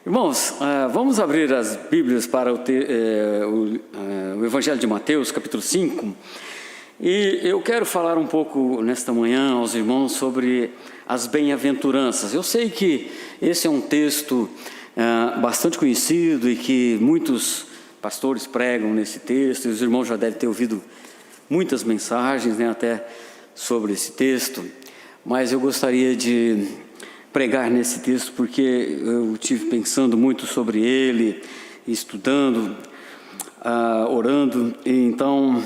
Irmãos, vamos abrir as Bíblias para o Evangelho de Mateus, capítulo 5. E eu quero falar um pouco nesta manhã aos irmãos sobre as bem-aventuranças. Eu sei que esse é um texto bastante conhecido e que muitos pastores pregam nesse texto, e os irmãos já devem ter ouvido muitas mensagens, até sobre esse texto, mas eu gostaria de pregar nesse texto porque eu tive pensando muito sobre ele, estudando, orando, e então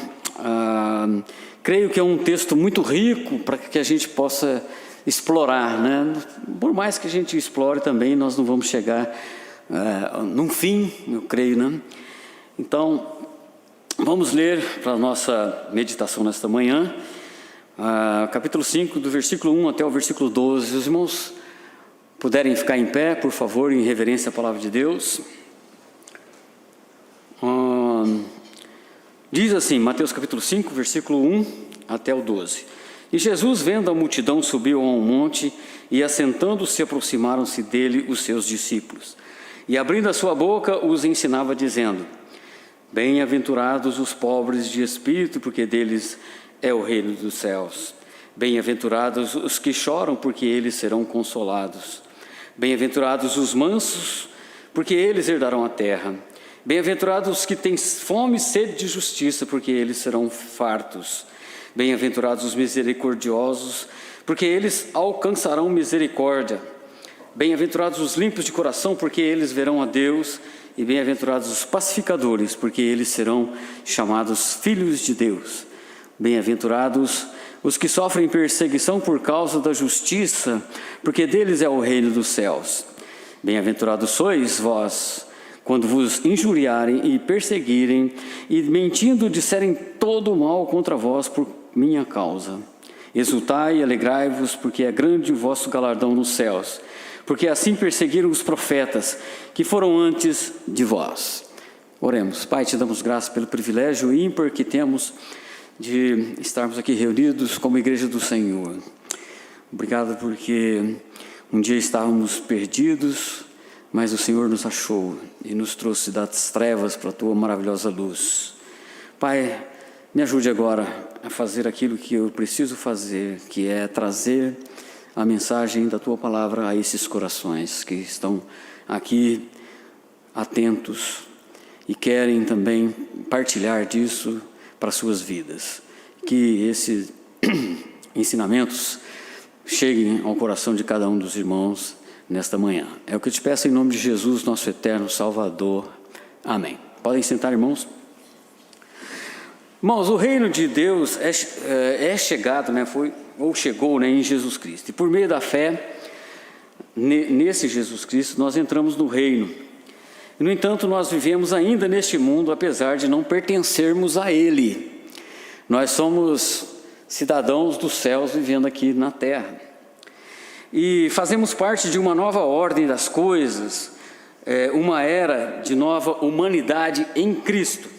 creio que é um texto muito rico para que a gente possa explorar, Por mais que a gente explore também, nós não vamos chegar num fim, eu creio, Então, vamos ler para a nossa meditação nesta manhã, capítulo 5, do versículo 1 até o versículo 12. Os irmãos puderem ficar em pé, por favor, em reverência à palavra de Deus. Diz assim, Mateus capítulo 5, versículo 1 até o 12. E Jesus, vendo a multidão, subiu a um monte, e assentando-se, aproximaram-se dele os seus discípulos. E abrindo a sua boca, os ensinava, dizendo: Bem-aventurados os pobres de espírito, porque deles é o reino dos céus. Bem-aventurados os que choram, porque eles serão consolados. Bem-aventurados os mansos, porque eles herdarão a terra. Bem-aventurados os que têm fome e sede de justiça, porque eles serão fartos. Bem-aventurados os misericordiosos, porque eles alcançarão misericórdia. Bem-aventurados os limpos de coração, porque eles verão a Deus. E bem-aventurados os pacificadores, porque eles serão chamados filhos de Deus. Bem-aventurados os que sofrem perseguição por causa da justiça, porque deles é o reino dos céus. Bem-aventurados sois vós, quando vos injuriarem e perseguirem, e mentindo disserem todo o mal contra vós por minha causa. Exultai e alegrai-vos, porque é grande o vosso galardão nos céus, porque assim perseguiram os profetas que foram antes de vós. Oremos. Pai, te damos graças pelo privilégio ímpar que temos de estarmos aqui reunidos como igreja do Senhor. Obrigado porque um dia estávamos perdidos, mas o Senhor nos achou e nos trouxe das trevas para a tua maravilhosa luz. Pai, me ajude agora a fazer aquilo que eu preciso fazer, que é trazer a mensagem da tua palavra a esses corações que estão aqui atentos e querem também partilhar disso para suas vidas. Que esses ensinamentos cheguem ao coração de cada um dos irmãos nesta manhã. É o que eu te peço em nome de Jesus, nosso eterno Salvador. Amém. Podem sentar, irmãos. Irmãos, o reino de Deus é chegado, chegou em Jesus Cristo. E por meio da fé nesse Jesus Cristo, nós entramos no reino. No entanto, nós vivemos ainda neste mundo, apesar de não pertencermos a Ele. Nós somos cidadãos dos céus vivendo aqui na terra. E fazemos parte de uma nova ordem das coisas, uma era de nova humanidade em Cristo.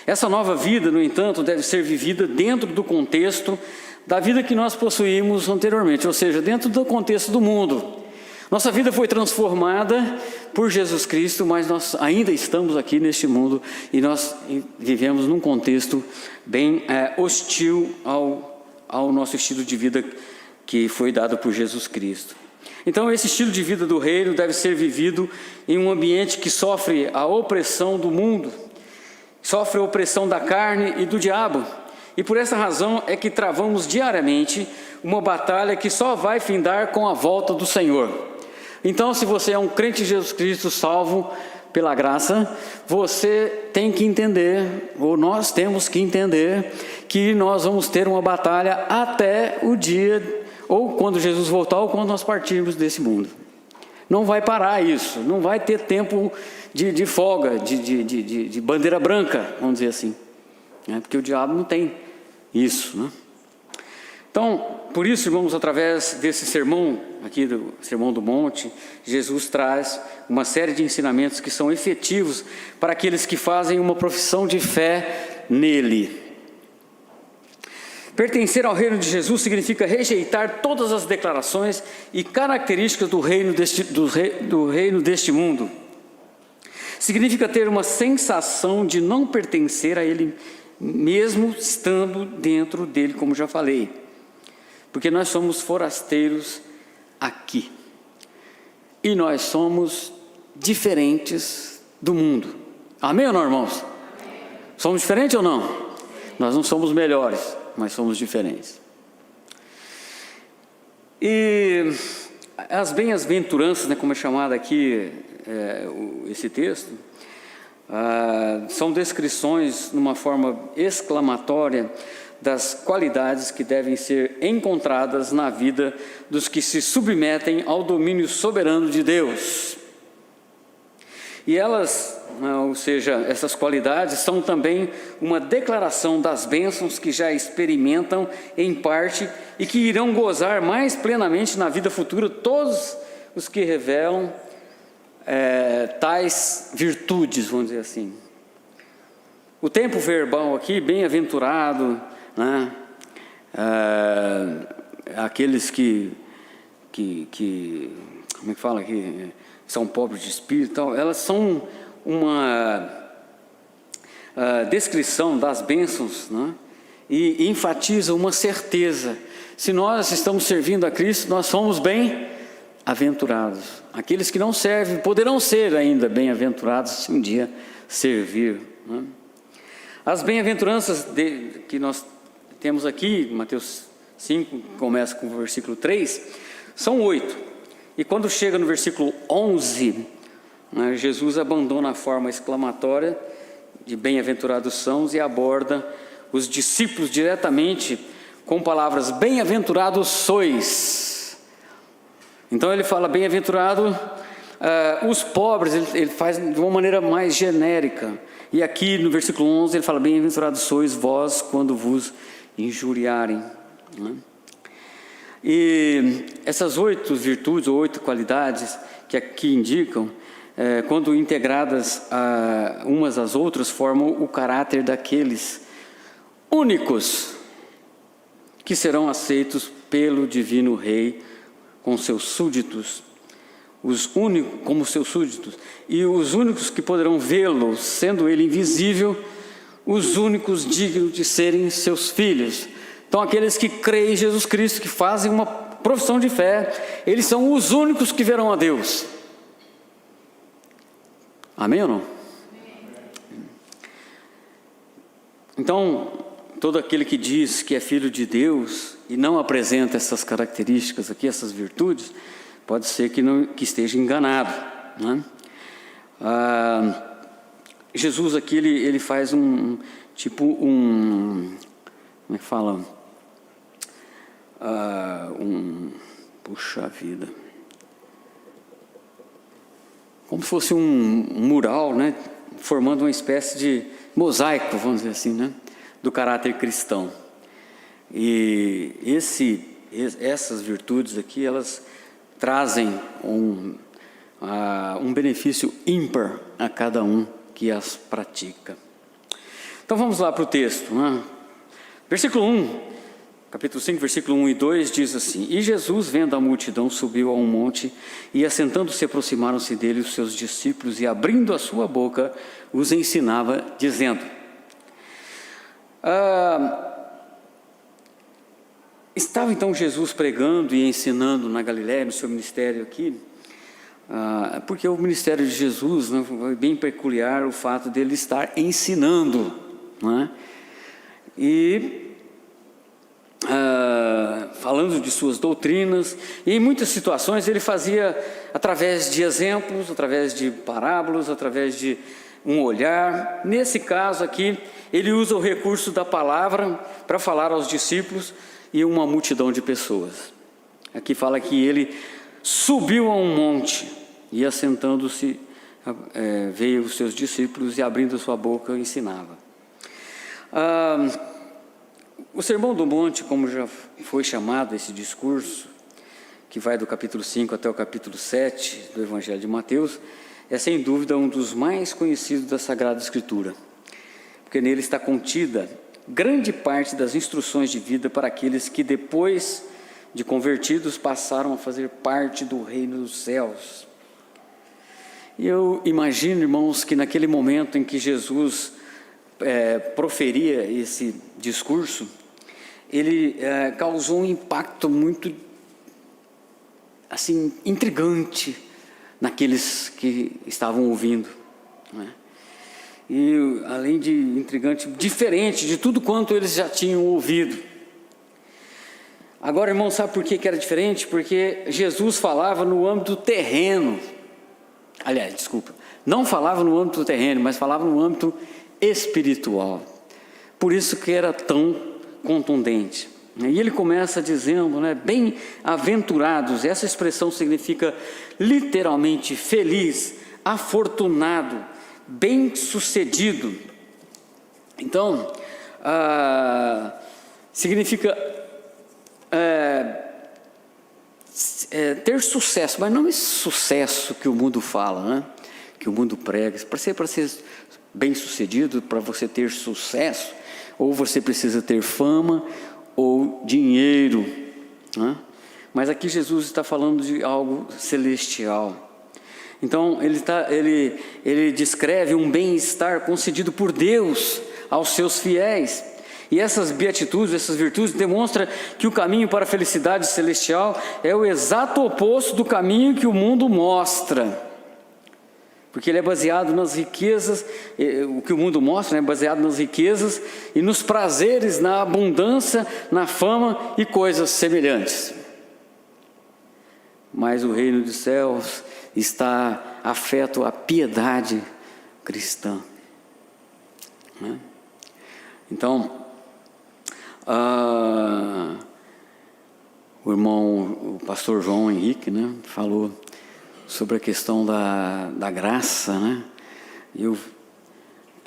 Essa nova vida, no entanto, deve ser vivida dentro do contexto da vida que nós possuímos anteriormente, ou seja, dentro do contexto do mundo. Nossa vida foi transformada por Jesus Cristo, mas nós ainda estamos aqui neste mundo e nós vivemos num contexto bem hostil ao nosso estilo de vida que foi dado por Jesus Cristo. Então, esse estilo de vida do reino deve ser vivido em um ambiente que sofre a opressão do mundo, sofre a opressão da carne e do diabo. E por essa razão é que travamos diariamente uma batalha que só vai findar com a volta do Senhor. Então, se você é um crente em Jesus Cristo, salvo pela graça, você tem que entender, ou nós temos que entender, que nós vamos ter uma batalha até o dia, ou quando Jesus voltar, ou quando nós partirmos desse mundo. Não vai parar isso, não vai ter tempo de folga, de bandeira branca, vamos dizer assim. Porque o diabo não tem isso, Então, por isso, irmãos, através desse sermão, aqui do Sermão do Monte, Jesus traz uma série de ensinamentos que são efetivos para aqueles que fazem uma profissão de fé nele. Pertencer ao reino de Jesus significa rejeitar todas as declarações e características do reino deste mundo. significa ter uma sensação de não pertencer a Ele mesmo estando dentro dele, como já falei. Porque nós somos forasteiros aqui. E nós somos diferentes do mundo. Amém ou não, irmãos? Amém. Somos diferentes ou não? Nós não somos melhores, mas somos diferentes. E as bem-aventuranças, né, como é chamado aqui esse texto, são descrições numa forma exclamatória das qualidades que devem ser encontradas na vida dos que se submetem ao domínio soberano de Deus. E elas, ou seja, essas qualidades são também uma declaração das bênçãos que já experimentam em parte e que irão gozar mais plenamente na vida futura todos os que revelam tais virtudes, vamos dizer assim. O tempo verbal aqui, bem-aventurado, né? Aqueles que como é que fala aqui, são pobres de espírito, tal, elas são uma descrição das bênçãos, né? E enfatizam uma certeza: se nós estamos servindo a Cristo, nós somos bem-aventurados. Aqueles que não servem poderão ser ainda bem-aventurados se um dia servir, né? As bem-aventuranças que nós temos aqui, Mateus 5, começa com o versículo 3, são 8. E quando chega no versículo 11, né, Jesus abandona a forma exclamatória de bem-aventurados são e aborda os discípulos diretamente com palavras: bem-aventurados sois. Então ele fala bem-aventurado os pobres, ele faz de uma maneira mais genérica. E aqui no versículo 11 ele fala: bem-aventurados sois vós quando vos injuriarem, né? E essas 8 virtudes ou 8 qualidades que aqui indicam, quando integradas umas às outras, formam o caráter daqueles únicos que serão aceitos pelo divino Rei com seus súditos, como seus súditos, e os únicos que poderão vê-lo, sendo ele invisível, os únicos dignos de serem seus filhos. Então, aqueles que creem em Jesus Cristo, que fazem uma profissão de fé, eles são os únicos que verão a Deus. Amém ou não? Então, todo aquele que diz que é filho de Deus e não apresenta essas características aqui, essas virtudes, pode ser que esteja enganado, né? Jesus aqui, ele faz como é que fala? Puxa vida, como se fosse um mural, né? Formando uma espécie de mosaico, vamos dizer assim, né? Do caráter cristão. E essas virtudes aqui, elas trazem um benefício ímpar a cada um que as pratica. Então vamos lá para o texto, né? Versículo 1, capítulo 5, versículo 1 e 2 diz assim: E Jesus, vendo a multidão, subiu a um monte, e assentando-se aproximaram-se dele os seus discípulos, e abrindo a sua boca, os ensinava, dizendo... Estava então Jesus pregando e ensinando na Galiléia, no seu ministério aqui, porque o ministério de Jesus, né, foi bem peculiar o fato dele estar ensinando, né? E falando de suas doutrinas, e em muitas situações ele fazia através de exemplos, através de parábolas, através de um olhar. Nesse caso aqui, ele usa o recurso da palavra para falar aos discípulos e uma multidão de pessoas. Aqui fala que ele subiu a um monte e, assentando-se, veio os seus discípulos e, abrindo a sua boca, ensinava. O Sermão do Monte, como já foi chamado esse discurso, que vai do capítulo 5 até o capítulo 7 do Evangelho de Mateus, é sem dúvida um dos mais conhecidos da Sagrada Escritura, porque nele está contida grande parte das instruções de vida para aqueles que, depois de convertidos, passaram a fazer parte do reino dos céus. E eu imagino, irmãos, que naquele momento em que Jesus proferia esse discurso, ele causou um impacto muito, assim, intrigante naqueles que estavam ouvindo, né? E além de intrigante, diferente de tudo quanto eles já tinham ouvido. Agora, irmão, sabe por que era diferente? Porque Jesus falava no âmbito terreno. Aliás, desculpa, não falava no âmbito terreno, mas falava no âmbito espiritual. Por isso que era tão contundente. E ele começa dizendo, né, bem-aventurados. Essa expressão significa literalmente feliz, afortunado, bem-sucedido. Então, significa ter sucesso, mas não esse sucesso que o mundo fala, né? Que o mundo prega. Para ser bem-sucedido, para você ter sucesso, ou você precisa ter fama ou dinheiro, né? Mas aqui Jesus está falando de algo celestial. Então ele descreve um bem-estar concedido por Deus aos seus fiéis. E essas beatitudes, essas virtudes demonstram que o caminho para a felicidade celestial é o exato oposto do caminho que o mundo mostra. Porque ele é baseado nas riquezas, o que o mundo mostra, né, é baseado nas riquezas e nos prazeres, na abundância, na fama e coisas semelhantes. Mas o reino dos céus está afeto à piedade cristã, né? Então, o pastor João Henrique, né, falou sobre a questão da graça, né? E eu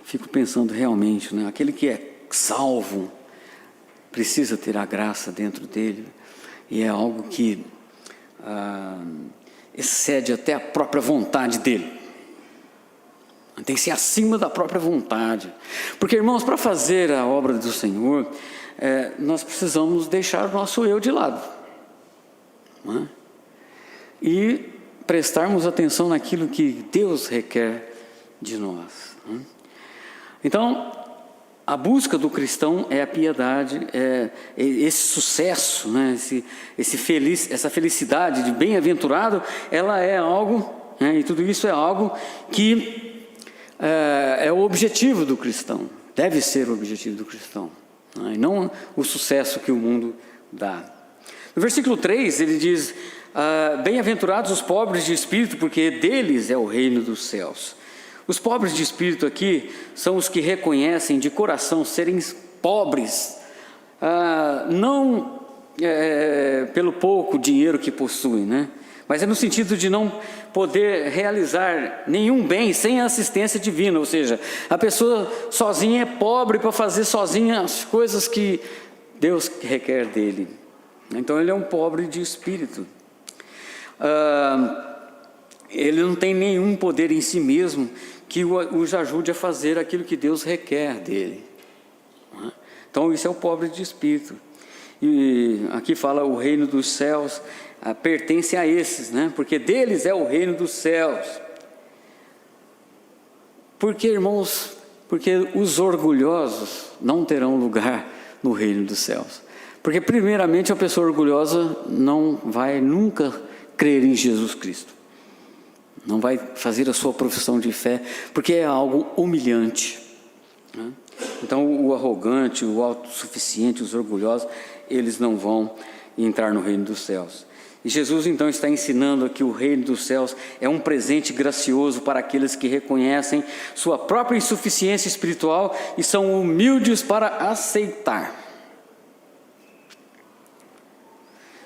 fico pensando realmente, né, aquele que é salvo precisa ter a graça dentro dele, e é algo que excede até a própria vontade dele. Tem que ser acima da própria vontade. Porque, irmãos, para fazer a obra do Senhor, nós precisamos deixar o nosso eu de lado, não é? E prestarmos atenção naquilo que Deus requer de nós, não é? Então, a busca do cristão é a piedade, é esse sucesso, né? Essa felicidade de bem-aventurado, ela é algo, né? E tudo isso é algo que é o objetivo do cristão, deve ser o objetivo do cristão, né? E não o sucesso que o mundo dá. No versículo 3 ele diz, bem-aventurados os pobres de espírito, porque deles é o reino dos céus. Os pobres de espírito aqui são os que reconhecem de coração serem pobres, não pelo pouco dinheiro que possuem, né? Mas é no sentido de não poder realizar nenhum bem sem a assistência divina, ou seja, a pessoa sozinha é pobre para fazer sozinha as coisas que Deus requer dele. Então ele é um pobre de espírito. Ele não tem nenhum poder em si mesmo que os ajude a fazer aquilo que Deus requer dele. Então isso é o pobre de espírito. E aqui fala o reino dos céus pertence a esses, né? Porque deles é o reino dos céus. Porque, irmãos, porque os orgulhosos não terão lugar no reino dos céus. Porque primeiramente a pessoa orgulhosa não vai nunca crer em Jesus Cristo, não vai fazer a sua profissão de fé, porque é algo humilhante, né? Então o arrogante, o autossuficiente, os orgulhosos, eles não vão entrar no reino dos céus. E Jesus então está ensinando que o reino dos céus é um presente gracioso para aqueles que reconhecem sua própria insuficiência espiritual e são humildes para aceitar.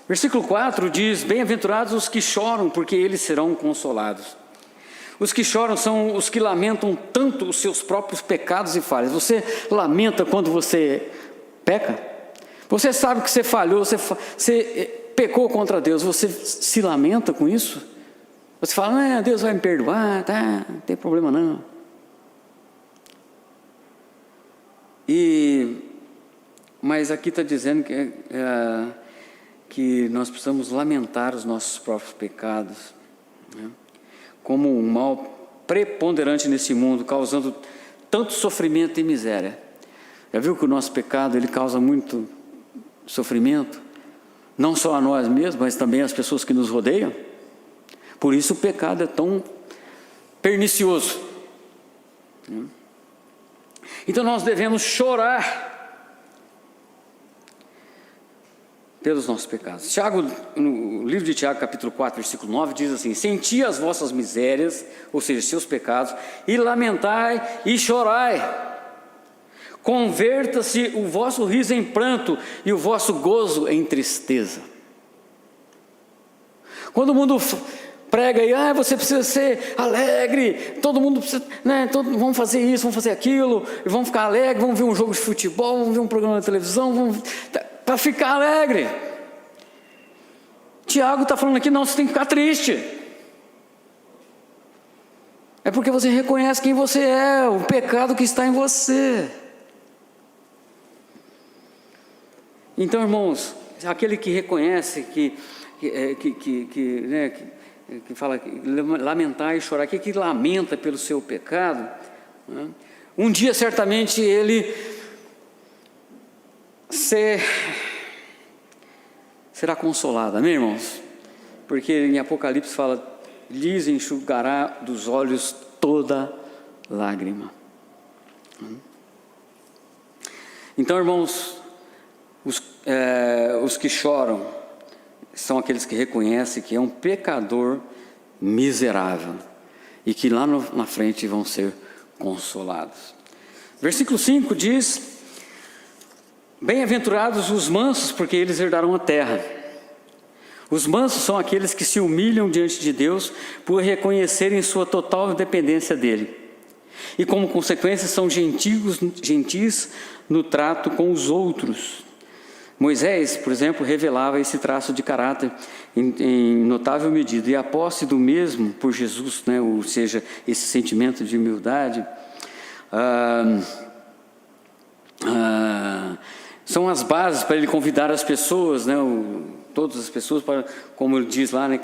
Versículo 4 diz, bem-aventurados os que choram, porque eles serão consolados. Os que choram são os que lamentam tanto os seus próprios pecados e falhas. Você lamenta quando você peca? Você sabe que você falhou, você pecou contra Deus, você se lamenta com isso? Você fala, Deus vai me perdoar, tá, não tem problema não. Mas aqui está dizendo que nós precisamos lamentar os nossos próprios pecados, né? como um mal preponderante nesse mundo, causando tanto sofrimento e miséria. Já viu que o nosso pecado, ele causa muito sofrimento? Não só a nós mesmos, mas também às pessoas que nos rodeiam. Por isso o pecado é tão pernicioso. Então nós devemos chorar pelos nossos pecados. Tiago, no livro de Tiago, capítulo 4, versículo 9, diz assim: senti as vossas misérias, ou seja, seus pecados, e lamentai e chorai. Converta-se o vosso riso em pranto e o vosso gozo em tristeza. Quando o mundo prega aí, você precisa ser alegre, todo mundo precisa, vamos fazer isso, vamos fazer aquilo, e vamos ficar alegre, vamos ver um jogo de futebol, vamos ver um programa de televisão, para ficar alegre. Tiago está falando aqui, não, você tem que ficar triste. É porque você reconhece quem você é, o pecado que está em você. Então, irmãos, aquele que reconhece, que fala, lamentar e chorar, que lamenta pelo seu pecado, né? Um dia certamente ele será consolado, amém, irmãos? Porque em Apocalipse fala, lhes enxugará dos olhos toda lágrima. Então, irmãos, os que choram são aqueles que reconhecem que é um pecador miserável e que lá na frente vão ser consolados. Versículo 5 diz: bem-aventurados os mansos, porque eles herdarão a terra. Os mansos são aqueles que se humilham diante de Deus por reconhecerem sua total dependência dele. E como consequência são gentis no trato com os outros. Moisés, por exemplo, revelava esse traço de caráter em notável medida, e a posse do mesmo por Jesus, né, ou seja, esse sentimento de humildade, são as bases para ele convidar as pessoas, né, todas as pessoas, para, como ele diz lá, né,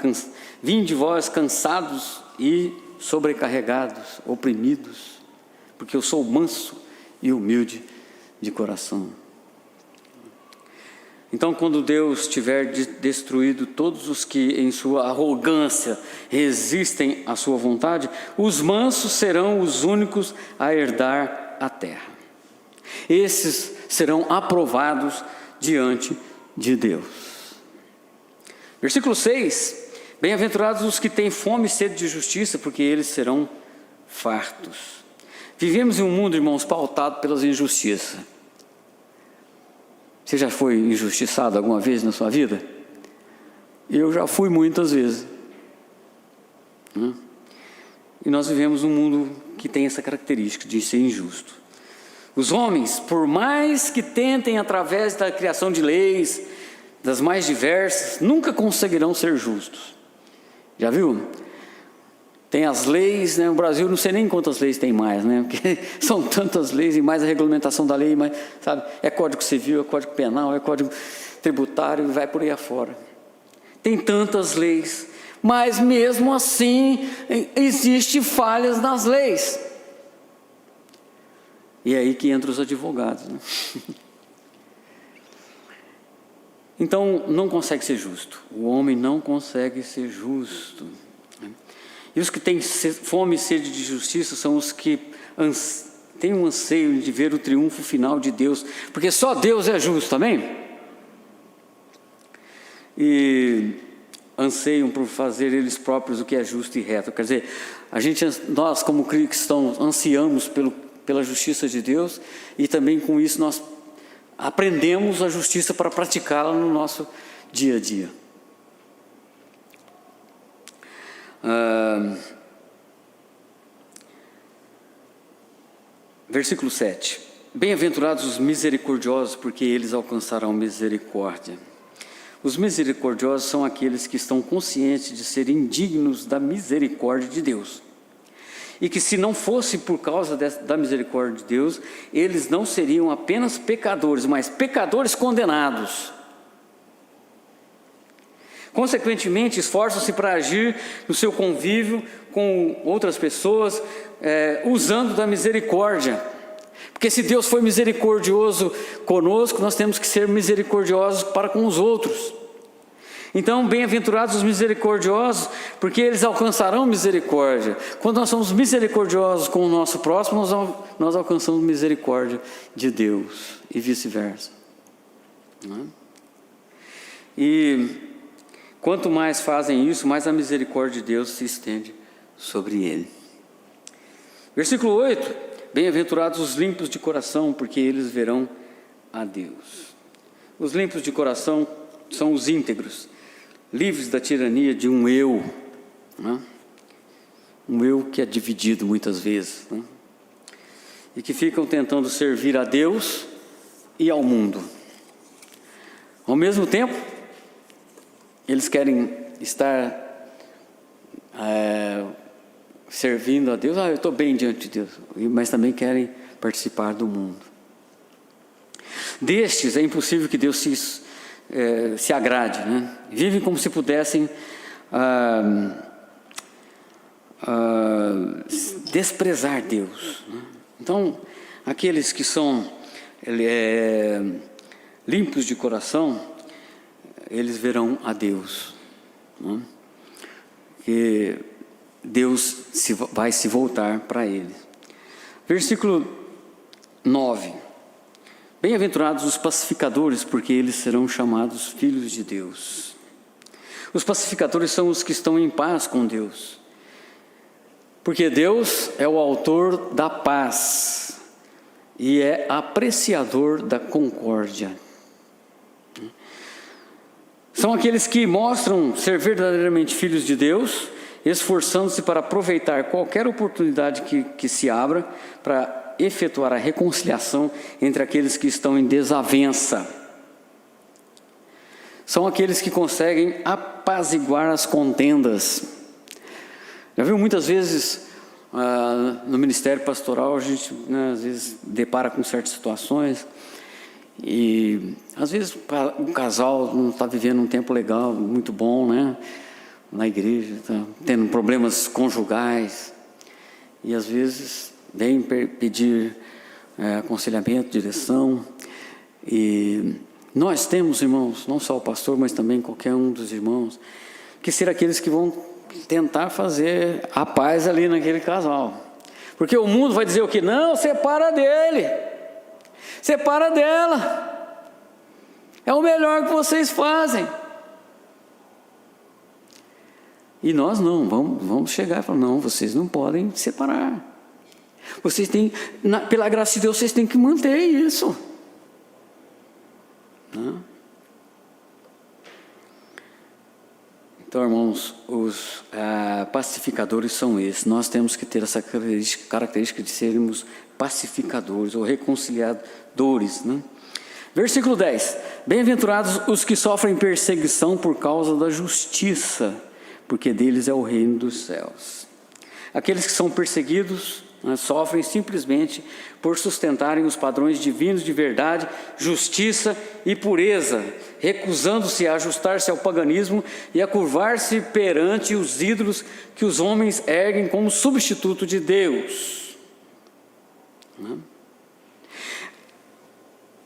vinde vós cansados e sobrecarregados, oprimidos, porque eu sou manso e humilde de coração. Então, quando Deus tiver destruído todos os que em sua arrogância resistem à sua vontade, os mansos serão os únicos a herdar a terra. Esses serão aprovados diante de Deus. Versículo 6: bem-aventurados os que têm fome e sede de justiça, porque eles serão fartos. Vivemos em um mundo, irmãos, pautado pelas injustiças. Você já foi injustiçado alguma vez na sua vida? Eu já fui muitas vezes. E nós vivemos um mundo que tem essa característica de ser injusto. Os homens, por mais que tentem através da criação de leis, das mais diversas, nunca conseguirão ser justos. Já viu? Tem as leis, né? No Brasil não sei nem quantas leis tem mais, né? Porque são tantas leis e mais a regulamentação da lei, mas, sabe, é Código Civil, é Código Penal, é Código Tributário e vai por aí afora. Tem tantas leis, mas mesmo assim existem falhas nas leis. E é aí que entram os advogados, né? Então não consegue ser justo. O homem não consegue ser justo. E os que têm fome e sede de justiça são os que têm um anseio de ver o triunfo final de Deus, porque só Deus é justo, amém? E anseiam por fazer eles próprios o que é justo e reto. Quer dizer, nós como cristãos ansiamos pela justiça de Deus, e também com isso nós aprendemos a justiça para praticá-la no nosso dia a dia. Versículo 7: bem-aventurados os misericordiosos, porque eles alcançarão misericórdia. Os misericordiosos são aqueles que estão conscientes de serem dignos da misericórdia de Deus, e que se não fosse por causa da misericórdia de Deus, eles não seriam apenas pecadores, mas pecadores condenados. Consequentemente, esforçam-se para agir no seu convívio com outras pessoas, usando da misericórdia. Porque se Deus foi misericordioso conosco, nós temos que ser misericordiosos para com os outros. Então, bem-aventurados os misericordiosos, porque eles alcançarão misericórdia. Quando nós somos misericordiosos com o nosso próximo, nós alcançamos misericórdia de Deus e vice-versa. E quanto mais fazem isso, mais a misericórdia de Deus se estende sobre ele. Versículo 8: bem-aventurados os limpos de coração, porque eles verão a Deus. Os limpos de coração são os íntegros, livres da tirania de um eu, né? Um eu que é dividido muitas vezes, né? E que ficam tentando servir a Deus e ao mundo. Ao mesmo tempo, eles querem estar servindo a Deus. Eu estou bem diante de Deus, mas também querem participar do mundo. Destes é impossível que Deus se agrade, né? Vivem como se pudessem desprezar Deus, né? Então, aqueles que são limpos de coração, eles verão a Deus, né? Que Deus vai se voltar para eles. Versículo 9: bem-aventurados os pacificadores, porque eles serão chamados filhos de Deus. Os pacificadores são os que estão em paz com Deus, porque Deus é o autor da paz e é apreciador da concórdia. São aqueles que mostram ser verdadeiramente filhos de Deus, esforçando-se para aproveitar qualquer oportunidade que se abra para efetuar a reconciliação entre aqueles que estão em desavença. São aqueles que conseguem apaziguar as contendas. Já viu muitas vezes no ministério pastoral, a gente, né, às vezes depara com certas situações, e às vezes um casal não está vivendo um tempo legal, muito bom, né, na igreja, está tendo problemas conjugais, e às vezes vem pedir aconselhamento, direção. E nós temos, irmãos, não só o pastor, mas também qualquer um dos irmãos, que ser aqueles que vão tentar fazer a paz ali naquele casal. Porque o mundo vai dizer o que? Não, separa dele, separa dela, é o melhor que vocês fazem. E nós não, vamos chegar e falar: não, vocês não podem separar. Vocês têm, pela graça de Deus, vocês têm que manter isso. Então, irmãos, os pacificadores são esses. Nós temos que ter essa característica de sermos pacificadores ou reconciliadores, né? Versículo 10: bem-aventurados os que sofrem perseguição por causa da justiça, porque deles é o reino dos céus. Aqueles que são perseguidos, né, sofrem simplesmente por sustentarem os padrões divinos de verdade, justiça e pureza, recusando-se a ajustar-se ao paganismo e a curvar-se perante os ídolos que os homens erguem como substituto de Deus.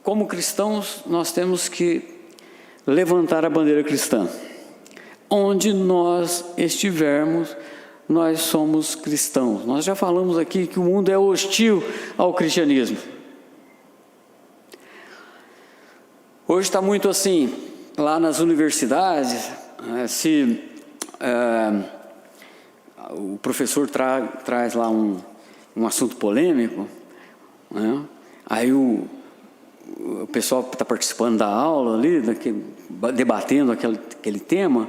Como cristãos, nós temos que levantar a bandeira cristã. Onde nós estivermos, nós somos cristãos. Nós já falamos aqui que o mundo é hostil ao cristianismo. Hoje está muito assim, lá nas universidades, se o professor traz lá um assunto polêmico, né? Aí o pessoal que está participando da aula ali, debatendo aquele tema,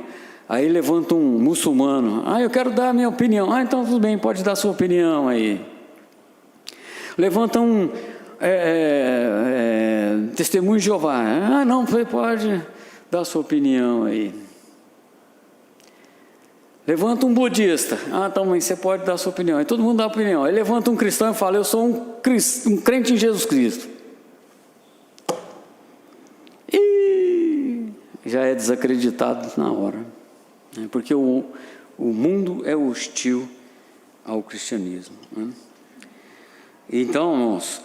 aí levanta um muçulmano: eu quero dar a minha opinião. Então tudo bem, pode dar a sua opinião aí. Levanta um testemunho de Jeová: não, você pode dar a sua opinião aí. Levanta um budista: então você pode dar a sua opinião. Aí todo mundo dá a opinião. Aí levanta um cristão e fala: eu sou um crente em Jesus Cristo. já é desacreditado na hora, né? Porque o mundo é hostil ao cristianismo, né? Então, irmãos,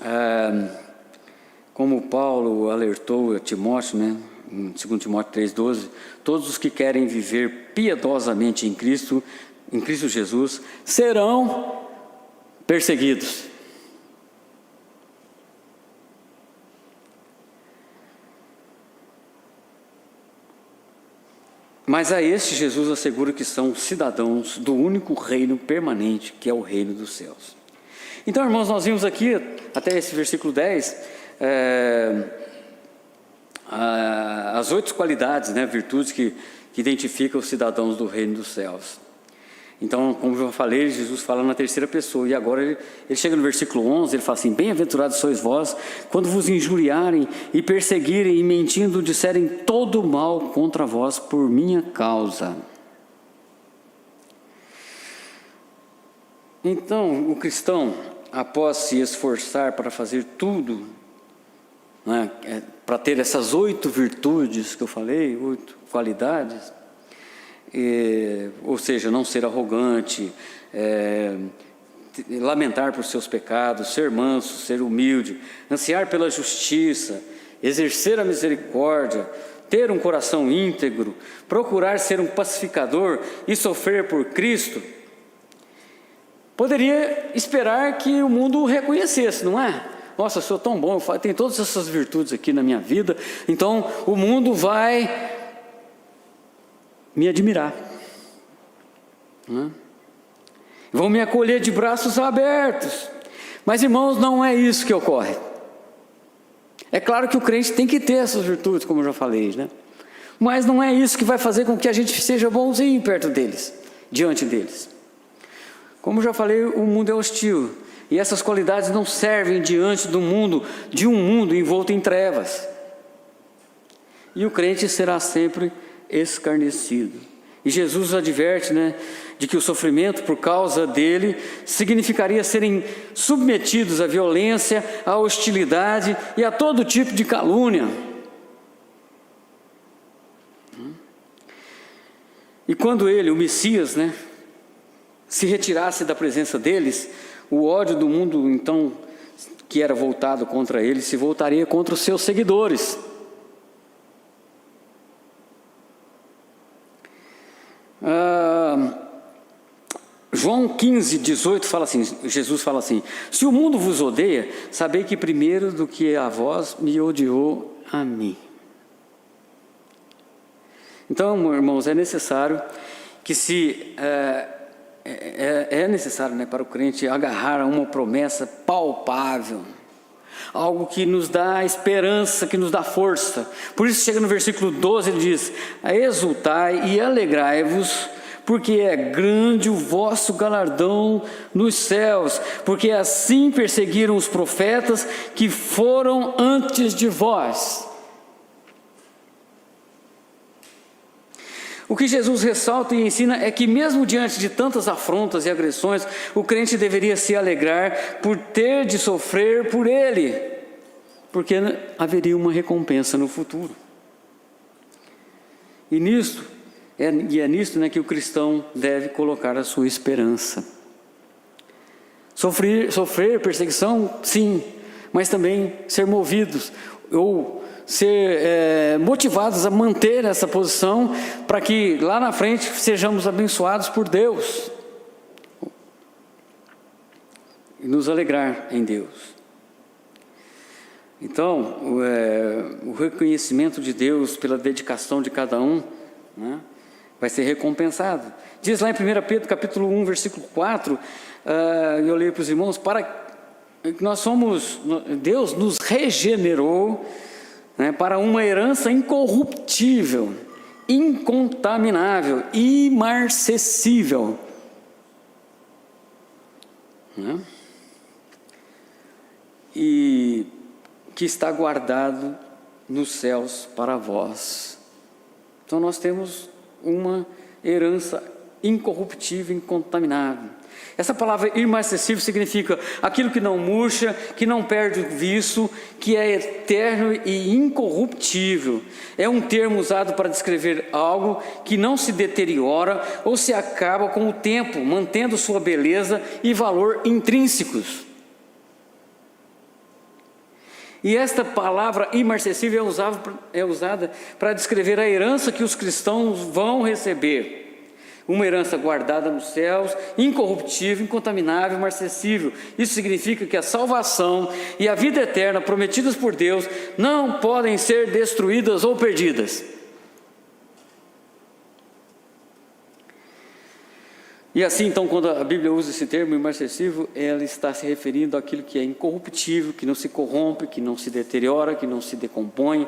como Paulo alertou a Timóteo, né, em 2 Timóteo 3,12, todos os que querem viver piedosamente em Cristo Jesus, serão perseguidos. Mas a este Jesus assegura que são cidadãos do único reino permanente, que é o reino dos céus. Então, irmãos, nós vimos aqui, até esse versículo 10, as 8 qualidades, né, virtudes que identificam os cidadãos do reino dos céus. Então, como eu falei, Jesus fala na terceira pessoa, e agora ele chega no versículo 11, ele fala assim: bem-aventurados sois vós, quando vos injuriarem e perseguirem e mentindo disserem todo mal contra vós por minha causa. Então, o cristão, após se esforçar para fazer tudo, né, para ter essas 8 virtudes que eu falei, 8 qualidades, ou seja, não ser arrogante, lamentar por seus pecados, ser manso, ser humilde, ansiar pela justiça, exercer a misericórdia, ter um coração íntegro, procurar ser um pacificador e sofrer por Cristo, poderia esperar que o mundo o reconhecesse, não é? Nossa, eu sou tão bom, eu tenho todas essas virtudes aqui na minha vida, então o mundo vai me admirar, né? Vão me acolher de braços abertos. Mas, irmãos, não é isso que ocorre. É claro que o crente tem que ter essas virtudes, como eu já falei, né? Mas não é isso que vai fazer com que a gente seja bonzinho perto deles, diante deles. Como eu já falei, o mundo é hostil, e essas qualidades não servem diante do mundo, de um mundo envolto em trevas. E o crente será sempre escarnecido. E Jesus adverte, né, de que o sofrimento por causa dele significaria serem submetidos à violência, à hostilidade e a todo tipo de calúnia. E quando ele, o Messias, né, se retirasse da presença deles, o ódio do mundo, então, que era voltado contra ele, se voltaria contra os seus seguidores. João 15:18 fala assim, Jesus fala assim: se o mundo vos odeia, sabei que primeiro do que a vós me odiou a mim. Então, irmãos, é necessário que é necessário, né, para o crente agarrar a uma promessa palpável, algo que nos dá esperança, que nos dá força. Por isso chega no versículo 12, ele diz: exultai e alegrai-vos, porque é grande o vosso galardão nos céus, porque assim perseguiram os profetas que foram antes de vós. O que Jesus ressalta e ensina é que mesmo diante de tantas afrontas e agressões, o crente deveria se alegrar por ter de sofrer por ele, porque haveria uma recompensa no futuro. E é nisto, né, que o cristão deve colocar a sua esperança. Sofrer perseguição, sim, mas também ser movidos ou ser motivados a manter essa posição, para que lá na frente sejamos abençoados por Deus e nos alegrar em Deus. Então, o reconhecimento de Deus pela dedicação de cada um, né, vai ser recompensado. Diz lá em 1 Pedro capítulo 1, versículo 4, eu leio para os irmãos: para que Deus nos regenerou, né, para uma herança incorruptível, incontaminável, imarcessível, né, e que está guardado nos céus para vós. Então nós temos uma herança incorruptível, incontaminável. Essa palavra imarcessível significa aquilo que não murcha, que não perde o viço, que é eterno e incorruptível. É um termo usado para descrever algo que não se deteriora ou se acaba com o tempo, mantendo sua beleza e valor intrínsecos. E esta palavra imarcessível é usada para descrever a herança que os cristãos vão receber. Uma herança guardada nos céus, incorruptível, incontaminável, imarcessível. Isso significa que a salvação e a vida eterna prometidas por Deus não podem ser destruídas ou perdidas. E assim, então, quando a Bíblia usa esse termo imarcessível, ela está se referindo àquilo que é incorruptível, que não se corrompe, que não se deteriora, que não se decompõe.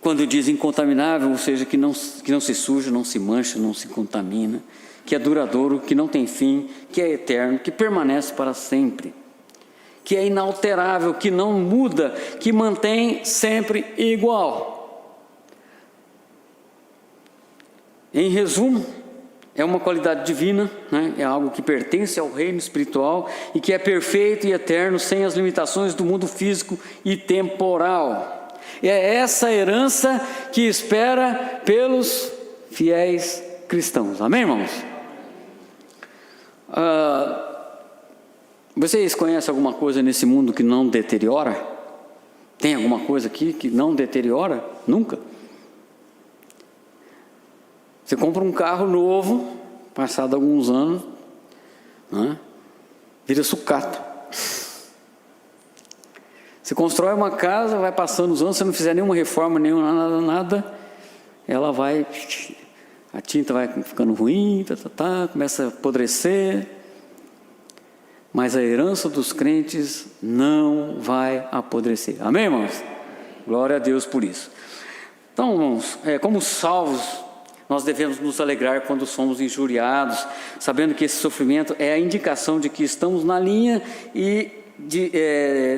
Quando diz incontaminável, ou seja, que não se suja, não se mancha, não se contamina, que é duradouro, que não tem fim, que é eterno, que permanece para sempre, que é inalterável, que não muda, que mantém sempre igual. Em resumo, é uma qualidade divina, né? É algo que pertence ao reino espiritual e que é perfeito e eterno, sem as limitações do mundo físico e temporal. É essa herança que espera pelos fiéis cristãos. Amém, irmãos? Vocês conhecem alguma coisa nesse mundo que não deteriora? Tem alguma coisa aqui que não deteriora? Nunca. Você compra um carro novo, passado alguns anos, né? Vira sucata. Você constrói uma casa, vai passando os anos, se não fizer nenhuma reforma, nada, ela vai, a tinta vai ficando ruim, começa a apodrecer. Mas a herança dos crentes não vai apodrecer. Amém, irmãos? Glória a Deus por isso. Então, irmãos, como salvos, nós devemos nos alegrar quando somos injuriados, sabendo que esse sofrimento é a indicação de que estamos na linha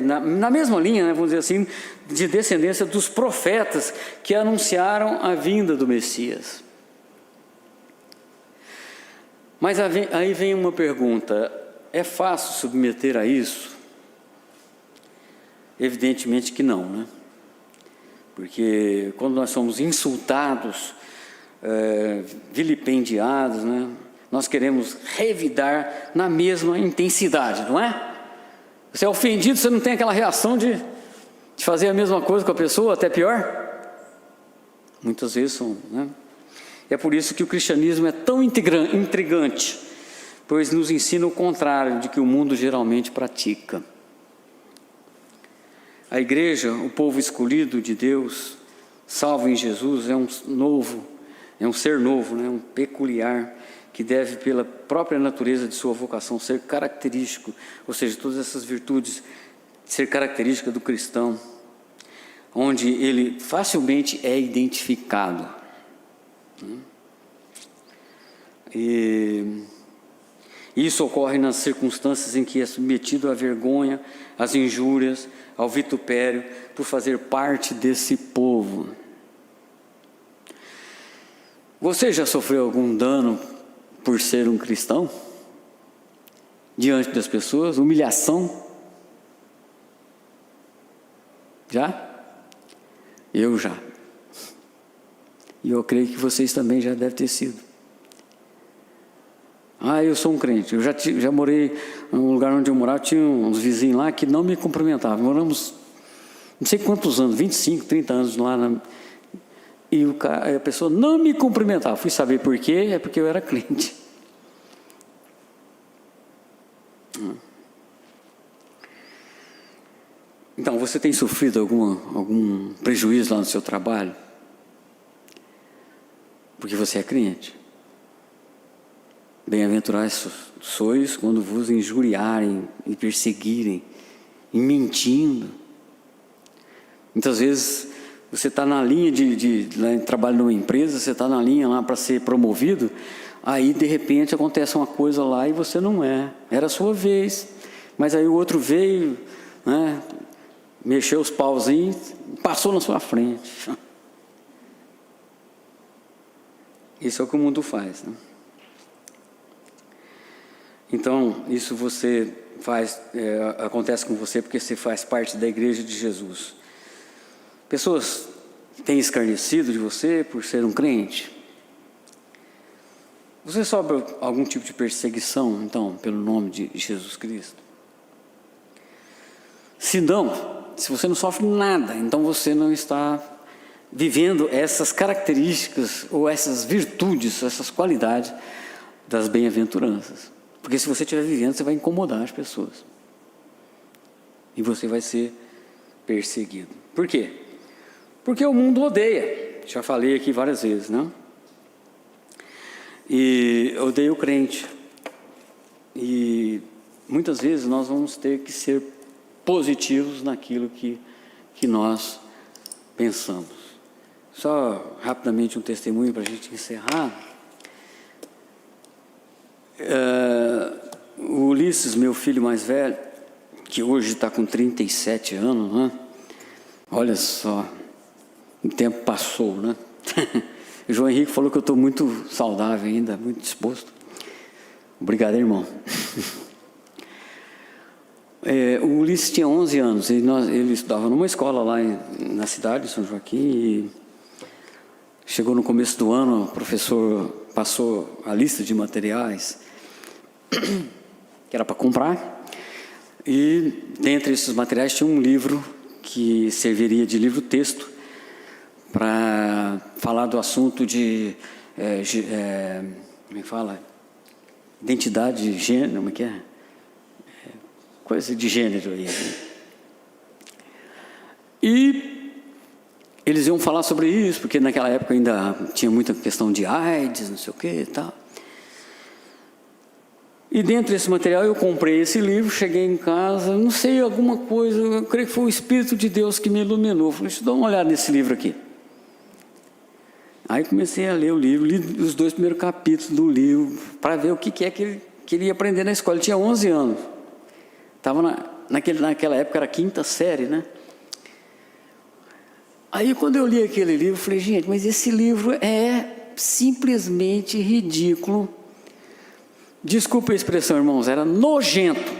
na mesma linha, né, vamos dizer assim, de descendência dos profetas que anunciaram a vinda do Messias. Mas aí vem uma pergunta: é fácil submeter a isso? Evidentemente que não, né? Porque quando nós somos insultados, vilipendiados, né, nós queremos revidar na mesma intensidade, não é? Você é ofendido, você não tem aquela reação de fazer a mesma coisa com a pessoa, até pior? Muitas vezes são, né? É por isso que o cristianismo é tão intrigante, pois nos ensina o contrário de que o mundo geralmente pratica. A igreja, o povo escolhido de Deus, salvo em Jesus, é um ser novo, né? Um peculiar, que deve, pela própria natureza de sua vocação, ser característico, ou seja, todas essas virtudes, ser característica do cristão, onde ele facilmente é identificado. E isso ocorre nas circunstâncias em que é submetido à vergonha, às injúrias, ao vitupério, por fazer parte desse povo. Você já sofreu algum dano por ser um cristão? Diante das pessoas? Humilhação? Já? Eu já. E eu creio que vocês também já devem ter sido. Eu sou um crente. Eu já morei num lugar onde eu morava, tinha uns vizinhos lá que não me cumprimentavam. Moramos não sei quantos anos, 25, 30 anos lá e a pessoa não me cumprimentava. Fui saber por quê, é porque eu era crente. Então, você tem sofrido algum prejuízo lá no seu trabalho? Porque você é crente. Bem-aventurados sois quando vos injuriarem e perseguirem, e mentindo. Muitas vezes você está na linha de trabalho numa empresa, você está na linha lá para ser promovido, aí de repente acontece uma coisa lá e você não é. Era a sua vez, mas aí o outro veio, né, mexeu os pauzinhos, passou na sua frente. Isso é o que o mundo faz, né? Então, isso você faz, acontece com você porque você faz parte da igreja de Jesus. Pessoas têm escarnecido de você por ser um crente. Você sofre algum tipo de perseguição, então, pelo nome de Jesus Cristo? Se não, se você não sofre nada, então você não está vivendo essas características ou essas virtudes, essas qualidades das bem-aventuranças. Porque se você estiver vivendo, você vai incomodar as pessoas. E você vai ser perseguido. Por quê? Porque o mundo odeia. Já falei aqui várias vezes, né? E odeia o crente. E muitas vezes nós vamos ter que ser positivos naquilo que nós pensamos. Só rapidamente um testemunho para a gente encerrar. O Ulisses, meu filho mais velho, que hoje está com 37 anos, né? Olha só, o tempo passou, né? O João Henrique falou que eu estou muito saudável ainda, muito disposto. Obrigado, irmão. O Ulisses tinha 11 anos, ele estudava numa escola lá na cidade de São Joaquim, e chegou no começo do ano, o professor passou a lista de materiais que era para comprar, e dentre esses materiais tinha um livro que serviria de livro-texto para falar do assunto de, como é que fala? Identidade de gênero, como é que é? Coisa de gênero aí. E eles iam falar sobre isso, porque naquela época ainda tinha muita questão de AIDS, não sei o que e tal. E dentro desse material eu comprei esse livro, cheguei em casa, não sei, alguma coisa, eu creio que foi o Espírito de Deus que me iluminou. Falei, deixa eu dar uma olhada nesse livro aqui. Aí comecei a ler o livro, li os 2 primeiros capítulos do livro, para ver o que é que ele queria aprender na escola. Ele tinha 11 anos. Estava naquela época, era a 5ª série, né? Aí quando eu li aquele livro, eu falei, gente, mas esse livro é simplesmente ridículo. Desculpa a expressão, irmãos, era nojento.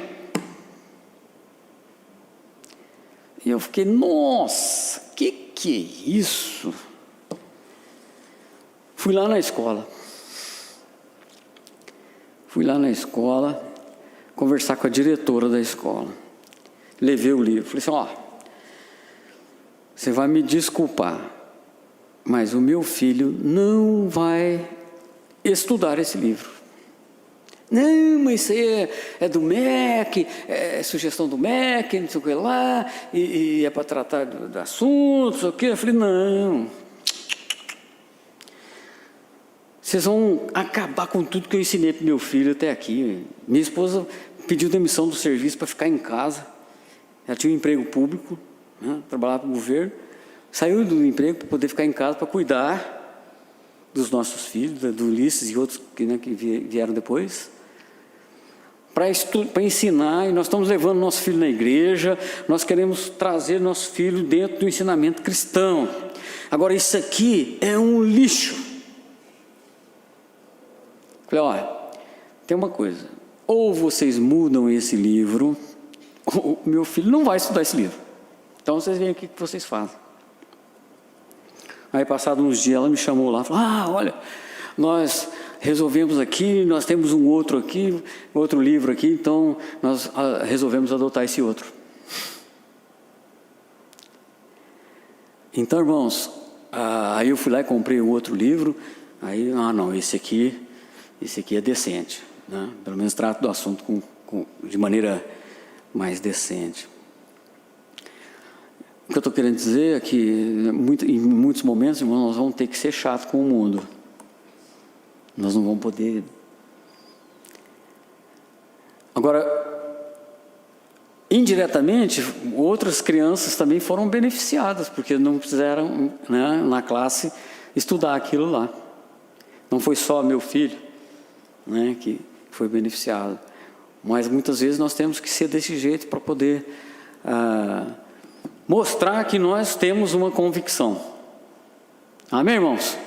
E eu fiquei, nossa, que é isso? Fui lá na escola conversar com a diretora da escola. Levei o livro, falei assim, você vai me desculpar, mas o meu filho não vai estudar esse livro. Não, mas isso aí é do MEC, é sugestão do MEC, não sei o que lá, e é para tratar do assunto, não sei o que. Eu falei, não. Vocês vão acabar com tudo que eu ensinei para meu filho até aqui. Minha esposa pediu demissão do serviço para ficar em casa. Ela tinha um emprego público, né, trabalhava para o governo. Saiu do emprego para poder ficar em casa para cuidar dos nossos filhos, do Ulisses e outros que vieram depois. Para ensinar, e nós estamos levando nosso filho na igreja, nós queremos trazer nosso filho dentro do ensinamento cristão. Agora, isso aqui é um lixo. Falei, olha, tem uma coisa, ou vocês mudam esse livro, ou meu filho não vai estudar esse livro. Então, vocês veem o que vocês fazem. Aí, passados uns dias, ela me chamou lá, falou, olha, nós resolvemos aqui, nós temos um outro aqui, outro livro aqui, então nós resolvemos adotar esse outro. Então, irmãos, aí eu fui lá e comprei um outro livro, aí, não, esse aqui é decente, né? Pelo menos trato do assunto de maneira mais decente. O que eu estou querendo dizer é que em muitos momentos, irmãos, nós vamos ter que ser chato com o mundo. Nós não vamos poder. Agora, indiretamente, outras crianças também foram beneficiadas, porque não precisaram, né, na classe, estudar aquilo lá. Não foi só meu filho, né, que foi beneficiado. Mas muitas vezes nós temos que ser desse jeito para poder mostrar que nós temos uma convicção. Amém, irmãos?